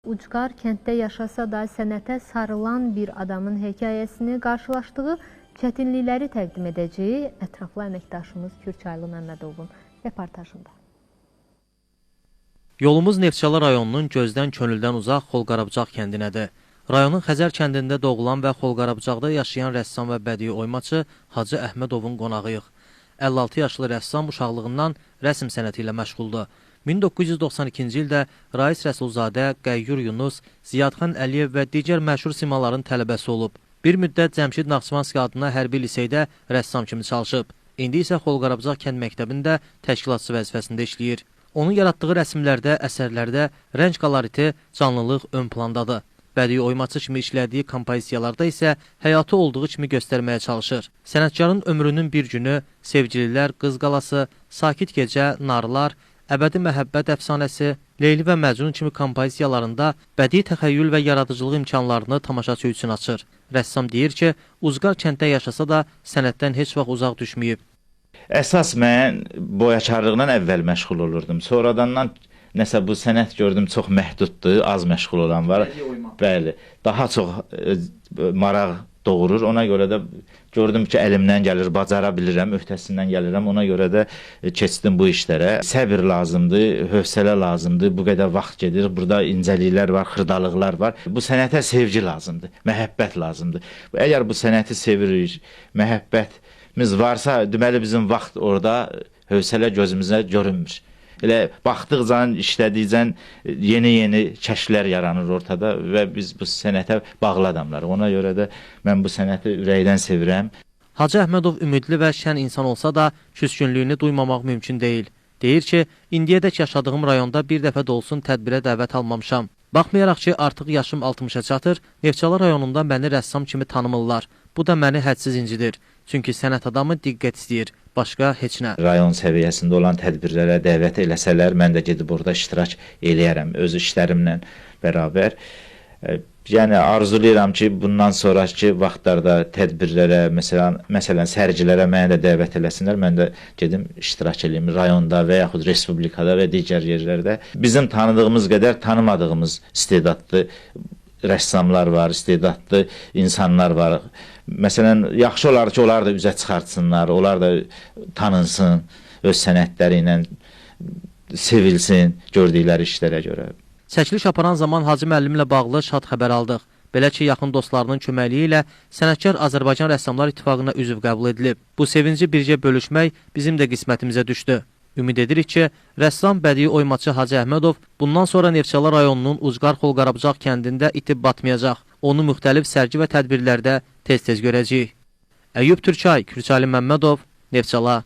Ucqar kənddə yaşasa da sənətə sarılan bir adamın hekayəsini, qarşılaşdığı çətinlikləri təqdim edəcəyi ətraflı əməkdaşımız Kürçaylı Məmmədovun reportajında. Yolumuz Neftçala rayonunun gözdən könüldən uzaq Xolqarabcaq kəndinədir. Rayonun Xəzər kəndində doğulan və Xolqarabcaqda yaşayan rəssam və bədii oymaçı Hacı Əhmədovun qonağıyıq. 56 yaşlı rəssam uşaqlığından rəsm sənəti ilə məşğuldur. 1992-ci ildə Rais Rəsulzadə, Qəyyur Yunus, Ziyadxan Əliyev və digər məşhur simaların tələbəsi olub. Bir müddət Cəmşid Naxçıvanski adına hərbi liseydə rəssam kimi çalışıb. İndi isə Xolqarabcaq kənd məktəbində təşkilatçı vəzifəsində işləyir. Onun yaratdığı rəsmlərdə, əsərlərdə rəng koloriti, canlılıq ön plandadır. Bədii oymaçı kimi işlədiyi kompozisiyalarda isə həyatı olduğu kimi göstərməyə çalışır. Sənətkarın ömrünün bir günü, Sevgililər, Qız qalası, Sakit gecə, Narlar, Əbədi məhəbbət əfsanəsi, Leyli və Məcnun kimi kompozisiyalarında bədii təxəyyül və yaradıcılıq imkanlarını tamaşaçı üçün açır. Rəssam deyir ki, Ucqar kənddə yaşasa da sənətdən heç vaxt uzaq düşməyib. Əsas mən boyakarlıqla əvvəl məşğul olurdum. Sonradan nəsə bu sənət gördüm çox məhduddur, az məşğul olan var. Bəli, daha çox maraq doğurur. Ona görə də gördüm ki, əlimdən gəlir, bacara bilirəm, öhdəsindən gəlirəm. Ona görə də keçdim bu işlərə. Səbir lazımdır, hövsələ lazımdır. Bu qədər vaxt gedir. Burada incəliklər var, xırdalıqlar var. Bu sənətə sevgi lazımdır, məhəbbət lazımdır. Əgər bu sənəti sevirik, məhəbbətimiz varsa, deməli bizim vaxt orada hövsələ gözümüzə görünmür. Elə baxdıqca, işlədikcə yeni kəşflər yaranır ortada və biz bu sənətə bağlı adamlarıq. Ona görə də mən bu sənəti ürəkdən sevirəm. Hacı Əhmədov ümidli və şən insan olsa da küskünlüyünü duymamaq mümkün deyil. Deyir ki, indiyədək yaşadığım rayonda bir dəfə də olsun tədbirə dəvət almamışam. Baxmayaraq ki, artıq yaşım 60-a çatır, Neftçala rayonunda məni rəssam kimi tanımırlar. Bu da məni hədsiz incidir. Çünki sənət adamı diqqət istəyir, başqa heç nə. Rayon səviyyəsində olan tədbirlərə dəvət eləsələr, mən də gedib orada iştirak eləyərəm, öz işlərimlə bərabər. Yəni, arzulayıram ki, bundan sonraki vaxtlarda tədbirlərə, məsələn, sərgilərə mənə də dəvət eləsinlər, mən də gedim iştirak eləyim rayonda və yaxud respublikada və digər yerlərdə. Bizim tanıdığımız qədər tanımadığımız istedadlı rəssamlar var, istedadlı insanlar var. Məsələn, yaxşı olar ki, onlar da üzə çıxartsınlar, onlar da tanınsın, öz sənətləri ilə sevilsin gördükləri işlərə görə. Çəkiliş aparan zaman Hacı müəllimlə bağlı şad xəbər aldıq. Belə ki, yaxın dostlarının köməkliyi ilə sənətkar Azərbaycan Rəssamlar İttifaqına üzv qəbul edilib. Bu sevinci bircə bölüşmək bizim də qismətimizə düşdü. Ümid edirik ki, rəssam bədii oymaçı Hacı Əhmədov bundan sonra Neftçala rayonunun Ucqar Xolqarabcaq kəndində itib batmayacaq. Onu müxtəlif sərgi və tədbirlərdə tez-tez görəcəyik. Əyyub Türkay, Kürçaylı Məmmədov, Neftçala.